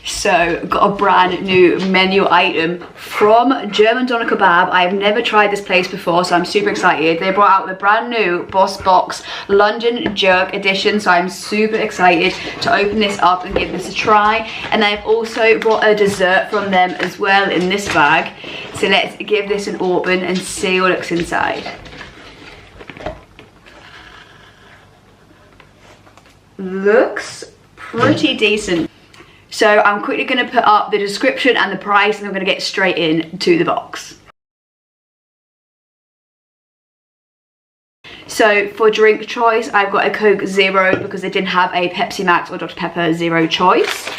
So got a brand new menu item from German Doner Kebab. I've never tried this place before, so I'm super excited. They brought out the brand new Boss Box London Jerk edition, so I'm super excited to open this up and give this a try. And they've also brought a dessert from them as well in this bag. So let's give this an open and see what looks inside. Looks pretty decent. So I'm quickly going to put up the description and the price, and I'm going to get straight into the box. So for drink choice, I've got a Coke Zero because they didn't have a Pepsi Max or Dr. Pepper Zero choice.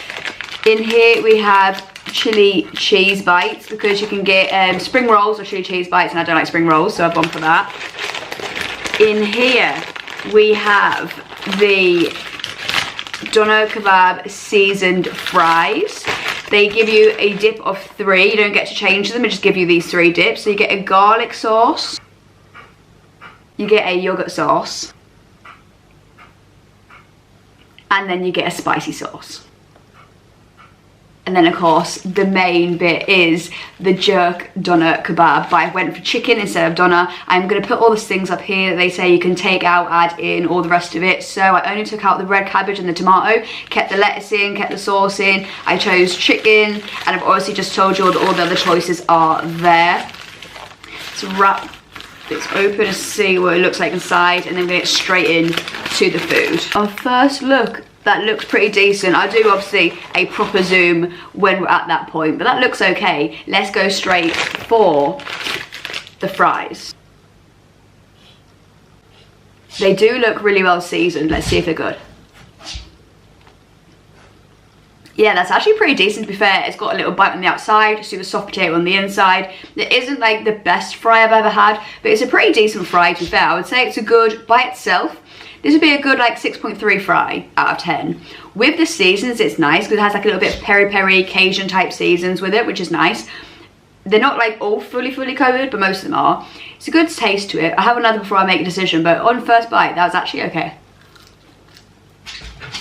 In here we have chili cheese bites because you can get spring rolls or chili cheese bites, and I don't like spring rolls, so I've gone for that. In here we have the Doner Kebab seasoned fries. They give you a dip of 3. You don't get to change them, they just give you these 3 dips. So you get a garlic sauce, you get a yogurt sauce, and then you get a spicy sauce. And then of course the main bit is the jerk doner kebab, but I went for chicken instead of doner. I'm going to put all the things up here that they say you can take out, add in, all the rest of it. So I only took out the red cabbage and the tomato, kept the lettuce in, kept the sauce in. I chose chicken, and I've obviously just told you all the other choices are there. Let's wrap this open and see what it looks like inside, and then we get straight in to the food. On first look, that looks pretty decent. I'll do obviously a proper zoom when we're at that point, but that looks okay. Let's go straight for the fries. They do look really well seasoned. Let's see if they're good. Yeah, that's actually pretty decent, to be fair. It's got a little bite on the outside, super soft potato on the inside. It isn't like the best fry I've ever had, but it's a pretty decent fry, to be fair. I would say it's a good by itself. This would be a good like 6.3 fry out of 10. With the seasons, it's nice because it has like a little bit of peri-peri, Cajun type seasons with it, which is nice. They're not like all fully coated, but most of them are. It's a good taste to it. I'll have another before I make a decision, but on first bite, that was actually okay.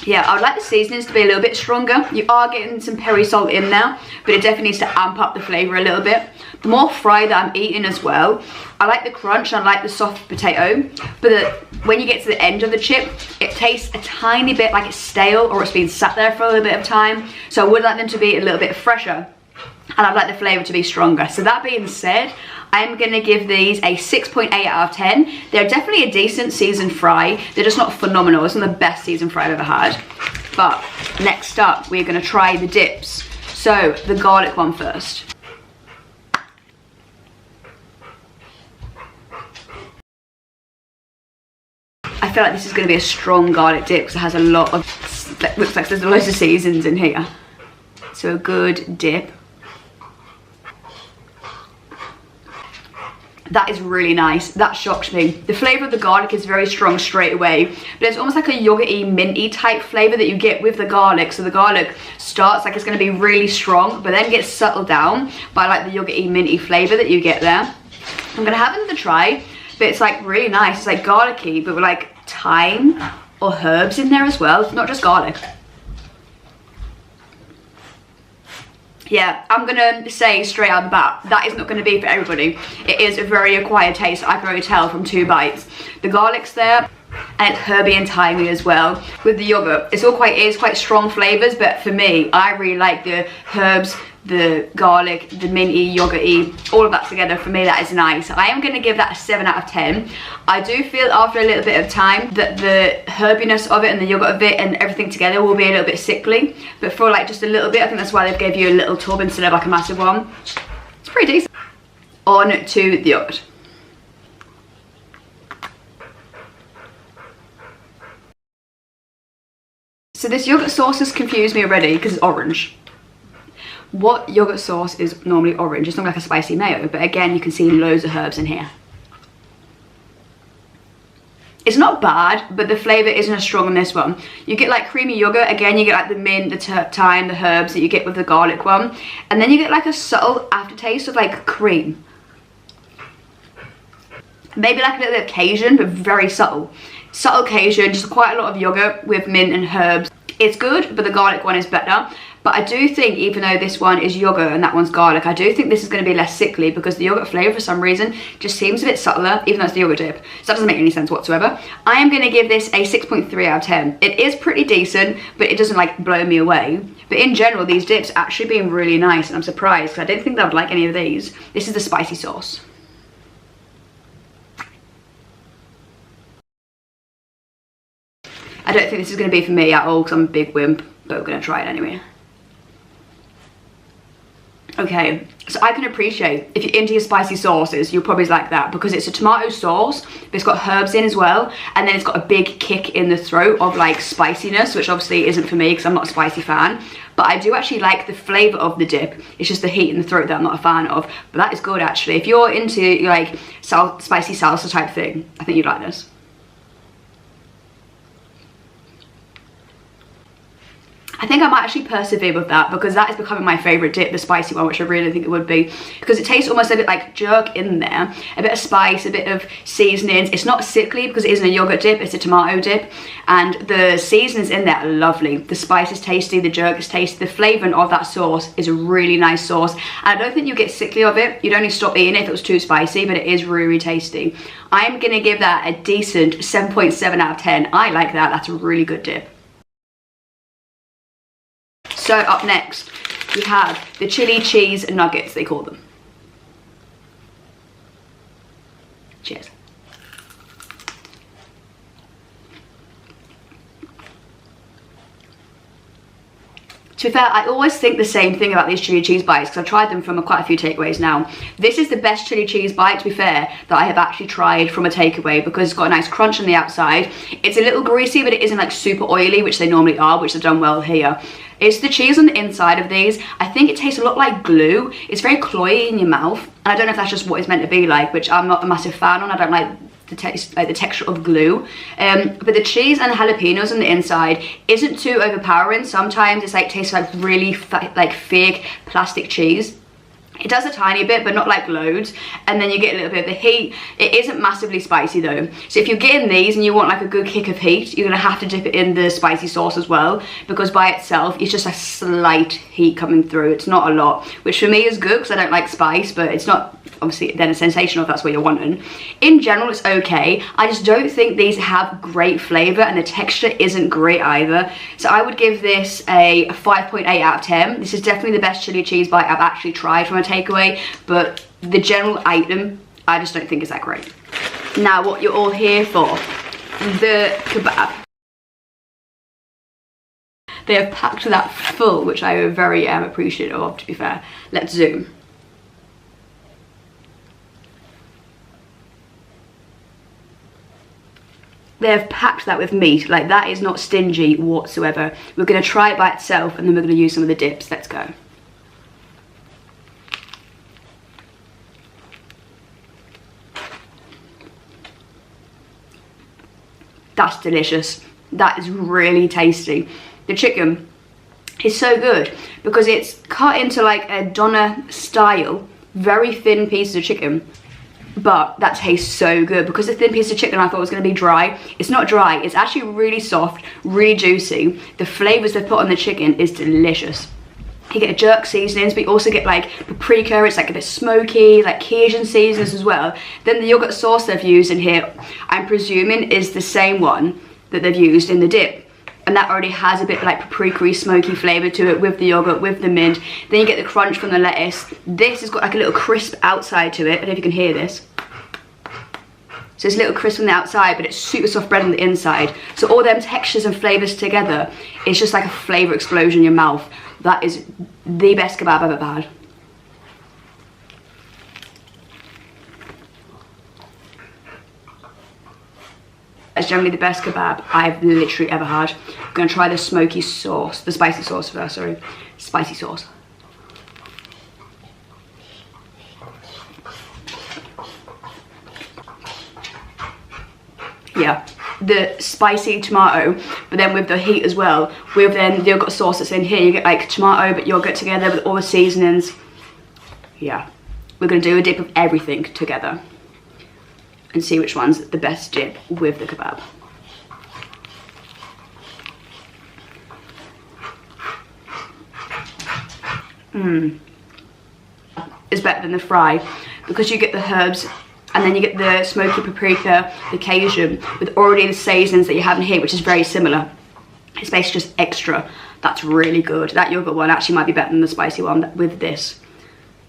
Yeah, I would like the seasonings to be a little bit stronger. You are getting some peri salt in there, but it definitely needs to amp up the flavour a little bit. The more fry that I'm eating as well, I like the crunch, I like the soft potato, but when you get to the end of the chip, it tastes a tiny bit like it's stale or it's been sat there for a little bit of time. So I would like them to be a little bit fresher, and I'd like the flavour to be stronger. So that being said, I'm going to give these a 6.8 out of 10. They're definitely a decent seasoned fry. They're just not phenomenal. It's not the best seasoned fry I've ever had. But next up, we're going to try the dips. So the garlic one first. I feel like this is going to be a strong garlic dip because it has a lot of, looks like there's loads of seasons in here. So a good dip. That is really nice. That shocked me. The flavour of the garlic is very strong straight away, but it's almost like a yogurty, minty type flavour that you get with the garlic. So the garlic starts like it's going to be really strong, but then gets settled down by like the yogurty, minty flavour that you get there. I'm going to have another try, but it's like really nice. It's like garlicky, but with like thyme or herbs in there as well. It's not just garlic. Yeah, I'm gonna say straight out the bat, that is not gonna be for everybody. It is a very acquired taste, I can already tell from 2 bites. The garlic's there, and it's herby and thymy as well. With the yogurt, it is quite strong flavours, but for me, I really like the herbs, the garlic, the minty, yogurty, all of that together. For me, that is nice. I am going to give that a 7 out of 10. I do feel after a little bit of time that the herbiness of it and the yogurt of it and everything together will be a little bit sickly, but for like just a little bit, I think that's why they've gave you a little tub instead of like a massive one. It's pretty decent. On to the yogurt. So this yogurt sauce has confused me already because it's orange. What yogurt sauce is normally orange? It's not like a spicy mayo, but again, you can see loads of herbs in here. It's not bad, but the flavour isn't as strong on this one. You get like creamy yogurt, again you get like the mint, the thyme, the herbs that you get with the garlic one. And then you get like a subtle aftertaste of like cream. Maybe like a little bit of Cajun, but very subtle. Subtle Cajun, just quite a lot of yogurt with mint and herbs. It's good, but the garlic one is better. But I do think, even though this one is yogurt and that one's garlic, I do think this is going to be less sickly because the yogurt flavour, for some reason, just seems a bit subtler, even though it's the yogurt dip. So that doesn't make any sense whatsoever. I am going to give this a 6.3 out of 10. It is pretty decent, but it doesn't like blow me away. But in general, these dips actually being really nice, and I'm surprised because I didn't think that I would like any of these. This is the spicy sauce. I don't think this is going to be for me at all because I'm a big wimp, but we're going to try it anyway. Okay, so I can appreciate if you're into your spicy sauces, you'll probably like that because it's a tomato sauce, but it's got herbs in as well, and then it's got a big kick in the throat of like spiciness, which obviously isn't for me because I'm not a spicy fan. But I do actually like the flavour of the dip. It's just the heat in the throat that I'm not a fan of. But that is good actually. If you're into like spicy salsa type thing, I think you'd like this. I think I might actually persevere with that because that is becoming my favourite dip, the spicy one, which I really think it would be. Because it tastes almost a bit like jerk in there, a bit of spice, a bit of seasonings. It's not sickly because it isn't a yogurt dip, it's a tomato dip. And the seasonings in there are lovely. The spice is tasty, the jerk is tasty. The flavouring of that sauce is a really nice sauce. And I don't think you get sickly of it. You'd only stop eating it if it was too spicy, but it is really, really tasty. I'm going to give that a decent 7.7 out of 10. I like that. That's a really good dip. So up next, we have the chili cheese nuggets, they call them. Cheers. To be fair, I always think the same thing about these chili cheese bites because I've tried them from quite a few takeaways now. This is the best chili cheese bite, to be fair, that I have actually tried from a takeaway because it's got a nice crunch on the outside. It's a little greasy, but it isn't like super oily, which they normally are, which they've done well here. It's the cheese on the inside of these. I think it tastes a lot like glue. It's very cloyy in your mouth. And I don't know if that's just what it's meant to be like, which I'm not a massive fan on. I don't like the taste, like the texture of glue. But the cheese and the jalapenos on the inside isn't too overpowering. Sometimes it's like tastes like really like fake plastic cheese. It does a tiny bit, but not like loads. And then you get a little bit of the heat. It isn't massively spicy though. So if you're getting these and you want like a good kick of heat, you're gonna have to dip it in the spicy sauce as well, because by itself, it's just a slight heat coming through. It's not a lot, which for me is good because I don't like spice, but it's not obviously then a sensational if that's what you're wanting. In general, it's okay. I just don't think these have great flavour and the texture isn't great either. So I would give this a 5.8 out of 10. This is definitely the best chili cheese bite I've actually tried from a takeaway, but the general item, I just don't think is that great. Now, what you're all here for, the kebab. They have packed that full, which I am very appreciative of, to be fair. Let's zoom. They have packed that with meat. Like, that is not stingy whatsoever. We're going to try it by itself and then we're going to use some of the dips. Let's go. That's delicious. That is really tasty. The chicken is so good because it's cut into like a doner style, very thin pieces of chicken. But that tastes so good because the thin piece of chicken I thought was going to be dry. It's not dry, it's actually really soft, really juicy. The flavours they've put on the chicken is delicious. You get a jerk seasonings, but you also get like paprika, it's like a bit smoky, like Cajun seasonings as well. Then the yogurt sauce they've used in here, I'm presuming is the same one that they've used in the dip. And that already has a bit like paprika-y, smoky flavour to it with the yogurt, with the mint. Then you get the crunch from the lettuce. This has got like a little crisp outside to it. I don't know if you can hear this. So it's a little crisp on the outside, but it's super soft bread on the inside. So all them textures and flavours together, it's just like a flavour explosion in your mouth. That is the best kebab I've ever had. It's generally the best kebab I've literally ever had. I'm going to try the smoky sauce, the spicy sauce first, sorry. Spicy sauce. Yeah, the spicy tomato, but then with the heat as well, with then the yogurt sauce that's in here, you get like tomato but yogurt together with all the seasonings. Yeah, we're going to do a dip of everything together and see which one's the best dip with the kebab. is better than the fry, because you get the herbs and then you get the smoky paprika, the Cajun, with already the seasonings that you have in here, which is very similar. It's basically just extra. That's really good. That yogurt one actually might be better than the spicy one with this.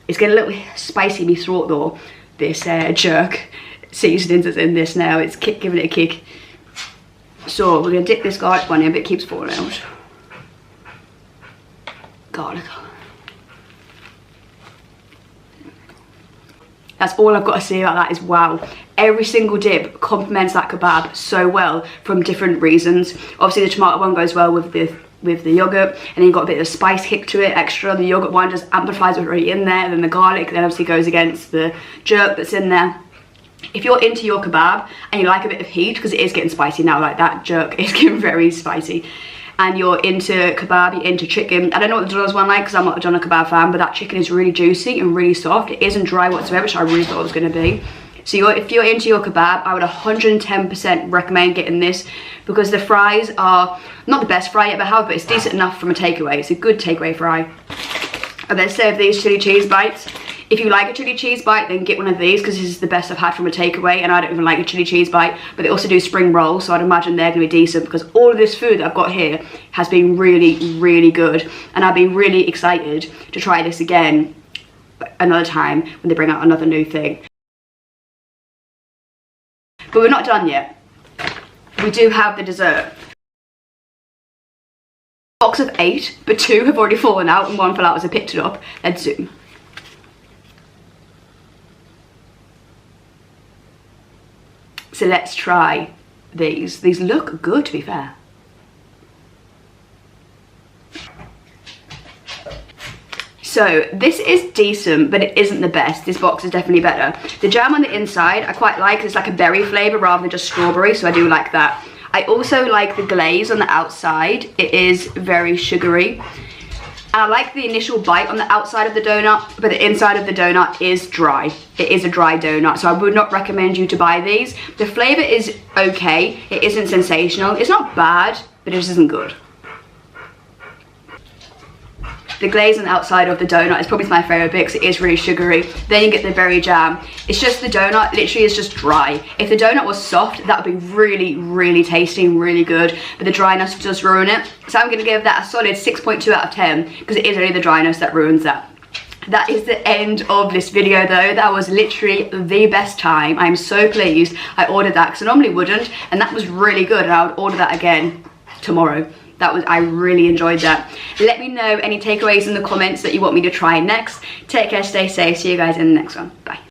It's getting a little spicy in my throat though, this jerk seasonings that's in this now. It's giving it a kick. So we're going to dip this garlic one in, but it keeps falling out. Garlic. That's all I've got to say about that is wow. Every single dip complements that kebab so well from different reasons. Obviously the tomato one goes well with the yogurt, and then you've got a bit of a spice kick to it extra. The yogurt one just amplifies what's already in there, then the garlic then obviously goes against the jerk that's in there. If you're into your kebab and you like a bit of heat, because it is getting spicy now, like that jerk is getting very spicy, and you're into kebab, you're into chicken. I don't know what the doner's one like because I'm not a doner kebab fan, but that chicken is really juicy and really soft. It isn't dry whatsoever, which I really thought it was going to be. So if you're into your kebab, I would 110% recommend getting this, because the fries are not the best fry you ever have, but it's decent enough from a takeaway. It's a good takeaway fry. And then serve these chili cheese bites. If you like a chili cheese bite, then get one of these, because this is the best I've had from a takeaway, and I don't even like a chili cheese bite. But they also do spring rolls, so I'd imagine they're going to be decent, because all of this food that I've got here has been really, really good. And I've been really excited to try this again another time when they bring out another new thing. But we're not done yet. We do have the dessert. Box of 8, but 2 have already fallen out and 1 fell out as I picked it up. Let's zoom. So let's try these. These look good, to be fair. So this is decent, but it isn't the best. This box is definitely better. The jam on the inside I quite like. It's like a berry flavour rather than just strawberry, so I do like that. I also like the glaze on the outside. It is very sugary. And I like the initial bite on the outside of the donut, but the inside of the donut is dry. It is a dry donut, so I would not recommend you to buy these. The flavour is okay. It isn't sensational. It's not bad, but it just isn't good. The glaze on the outside of the donut is probably my favourite bit, because it is really sugary. Then you get the berry jam. It's just the donut literally is just dry. If the donut was soft, that would be really, really tasty and really good. But the dryness does ruin it. So I'm going to give that a solid 6.2 out of 10, because it is only the dryness that ruins that. That is the end of this video though. That was literally the best time. I'm so pleased I ordered that, because I normally wouldn't. And that was really good, and I would order that again tomorrow. I really enjoyed that. Let me know any takeaways in the comments that you want me to try next. Take care, stay safe. See you guys in the next one. Bye.